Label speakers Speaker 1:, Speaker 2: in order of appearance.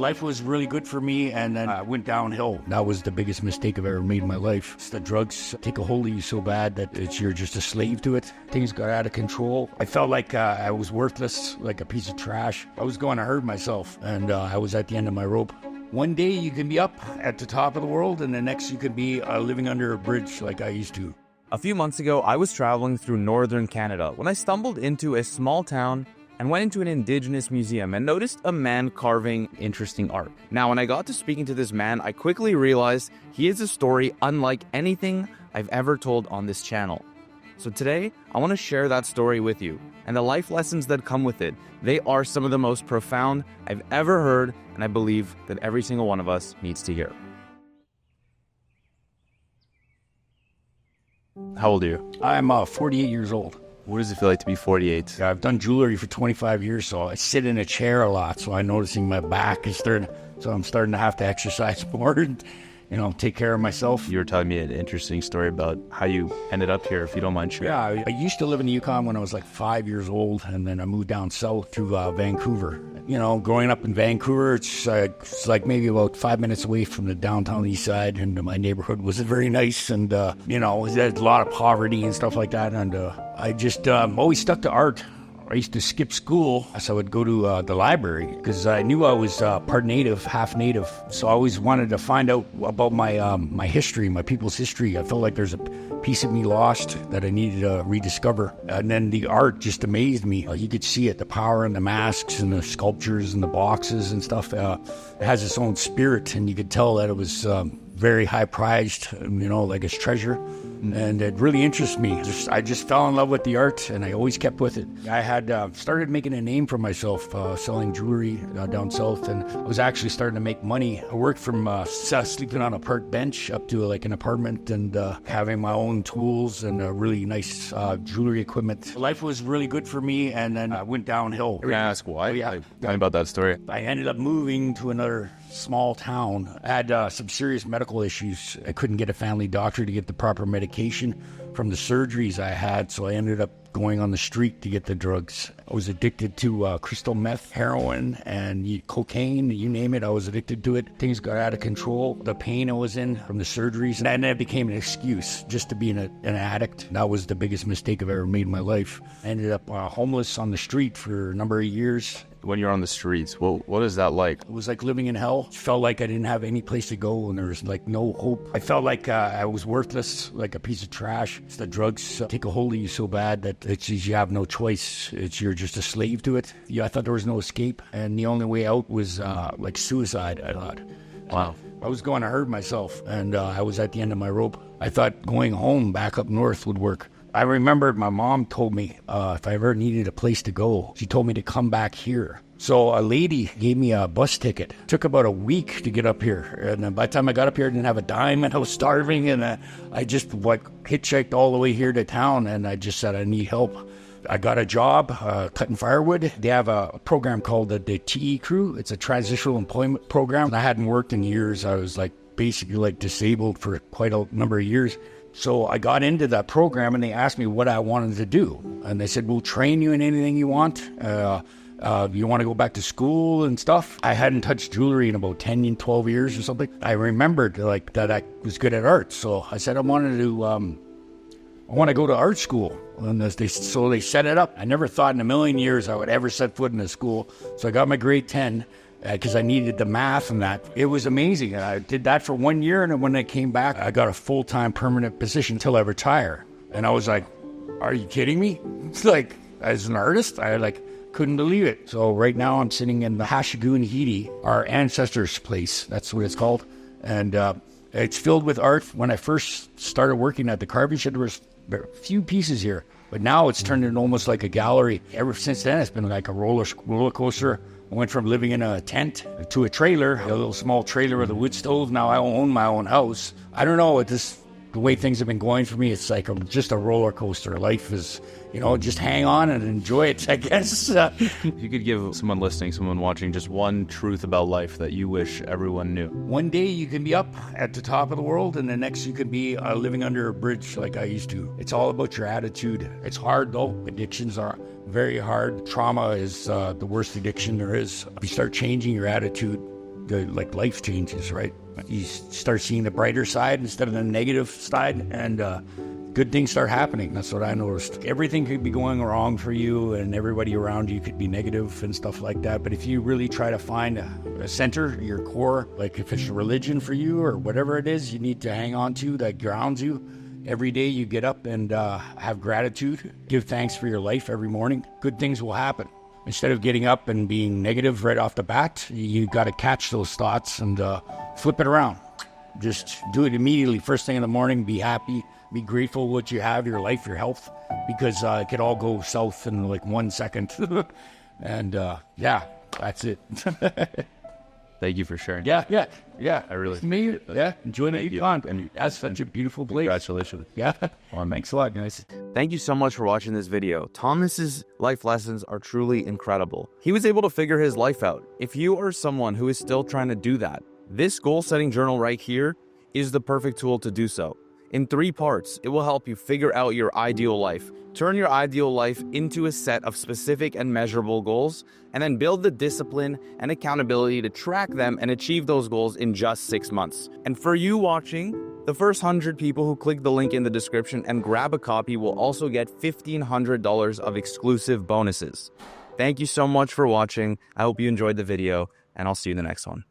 Speaker 1: Life was really good for me, and then I went downhill. That was the biggest mistake I've ever made in my life. It's the drugs take a hold of you so bad that you're just a slave to it. Things got out of control. I felt like I was worthless, like a piece of trash. I was going to hurt myself, and I was at the end of my rope. One day you can be up at the top of the world, and the next you could be living under a bridge like I used to.
Speaker 2: A few months ago, I was traveling through northern Canada when I stumbled into a small town and went into an Indigenous museum and noticed a man carving interesting art. Now, when I got to speaking to this man, I quickly realized he has a story unlike anything I've ever told on this channel. So today, I want to share that story with you and the life lessons that come with it. They are some of the most profound I've ever heard, and I believe that every single one of us needs to hear. How old are you?
Speaker 1: I'm 48 years old.
Speaker 2: What does it feel like to be 48?
Speaker 1: I've done jewelry for 25 years, so I sit in a chair a lot, so I'm noticing my back is starting, so I'm starting to have to exercise more and, take care of myself.
Speaker 2: You were telling me an interesting story about how you ended up here, if you don't mind sharing.
Speaker 1: Yeah, I used to live in the Yukon when I was like 5 years old, and then I moved down south to Vancouver. Growing up in Vancouver, it's like maybe about 5 minutes away from the downtown east side, and my neighborhood was very nice, and, it had a lot of poverty and stuff like that, and I just always stuck to art. I used to skip school, so I would go to the library because I knew I was part native, half native. So I always wanted to find out about my history, my people's history. I felt like there's a piece of me lost that I needed to rediscover. And then the art just amazed me. You could see it, the power in the masks and the sculptures and the boxes and stuff. It has its own spirit, and you could tell that it was very high prized, like its treasure. And it really interests me. I just fell in love with the art, and I always kept with it. I had started making a name for myself, selling jewelry down south, and I was actually starting to make money. I worked from sleeping on a park bench up to like an apartment, and having my own tools and really nice jewelry equipment. Life was really good for me, and then I went downhill.
Speaker 2: Can I ask why?
Speaker 1: Yeah.
Speaker 2: Tell me about that story.
Speaker 1: I ended up moving to another small town. I had some serious medical issues. I couldn't get a family doctor to get the proper medication from the surgeries I had, so I ended up going on the street to get the drugs. I was addicted to crystal meth, heroin, and cocaine, you name it, I was addicted to it. Things got out of control. The pain I was in from the surgeries, and that became an excuse just to be an addict. That was the biggest mistake I've ever made in my life. I ended up homeless on the street for a number of years.
Speaker 2: When you're on the streets, what is that like?
Speaker 1: It was like living in hell. It felt like I didn't have any place to go, and there was like no hope. I felt like I was worthless, like a piece of trash. The drugs take a hold of you so bad that you have no choice. You're just a slave to it. I thought there was no escape, and the only way out was like suicide, I thought.
Speaker 2: Wow.
Speaker 1: I was going to hurt myself, and I was at the end of my rope. I thought going home back up north would work. I remember my mom told me if I ever needed a place to go, she told me to come back here. So a lady gave me a bus ticket. It took about a week to get up here. And by the time I got up here, I didn't have a dime, and I was starving. And I just hitchhiked all the way here to town, and I just said I need help. I got a job cutting firewood. They have a program called the TE Crew. It's a transitional employment program. And I hadn't worked in years. I was basically disabled for quite a number of years. So I got into that program, and they asked me what I wanted to do. And they said, we'll train you in anything you want. You want to go back to school and stuff? I hadn't touched jewelry in about 10 and 12 years or something. I remembered that I was good at art. So I said I want to go to art school. And so they set it up. I never thought in a million years I would ever set foot in a school. So I got my grade 10. Because I needed the math and that. It was amazing. I did that for 1 year, and then when I came back, I got a full-time permanent position until I retire. And I was like, are you kidding me? It's like, as an artist, I couldn't believe it. So right now I'm sitting in the Hashigoon Hidi, our ancestors' place. That's what it's called. And it's filled with art. When I first started working at the carving shed, there was a few pieces here. But now it's turned into almost like a gallery. Ever since then, it's been like a roller coaster. I went from living in a tent to a trailer, a little small trailer with a wood stove. Now I own my own house. I don't know, the way things have been going for me, it's like just a roller coaster. Life is, just hang on and enjoy it, I guess.
Speaker 2: If you could give someone listening, someone watching, just one truth about life that you wish everyone knew.
Speaker 1: One day you can be up at the top of the world, and the next you could be living under a bridge like I used to. It's all about your attitude. It's hard, though. Addictions are very hard. Trauma is the worst addiction there is. If you start changing your attitude, like life changes, right? You start seeing the brighter side instead of the negative side, and good things start happening. That's what I noticed. Everything could be going wrong for you, and everybody around you could be negative and stuff like that. But if you really try to find a center, your core, like if it's a religion for you or whatever it is you need to hang on to that grounds you, every day you get up and have gratitude, give thanks for your life every morning, good things will happen. Instead of getting up and being negative right off the bat, you got to catch those thoughts and flip it around. Just do it immediately, first thing in the morning. Be happy, be grateful for what you have, your life, your health, because it could all go south in like 1 second. And yeah, that's it.
Speaker 2: Thank you for sharing.
Speaker 1: Yeah.
Speaker 2: I really
Speaker 1: enjoy the Yukon, and that's such a beautiful place.
Speaker 2: Congratulations.
Speaker 1: Yeah. Well, thanks a lot, guys.
Speaker 2: Thank you so much for watching this video. Thomas's life lessons are truly incredible. He was able to figure his life out. If you are someone who is still trying to do that, this goal-setting journal right here is the perfect tool to do so. In 3 parts, it will help you figure out your ideal life, turn your ideal life into a set of specific and measurable goals, and then build the discipline and accountability to track them and achieve those goals in just 6 months. And for you watching, the first 100 people who click the link in the description and grab a copy will also get $1,500 of exclusive bonuses. Thank you so much for watching. I hope you enjoyed the video, and I'll see you in the next one.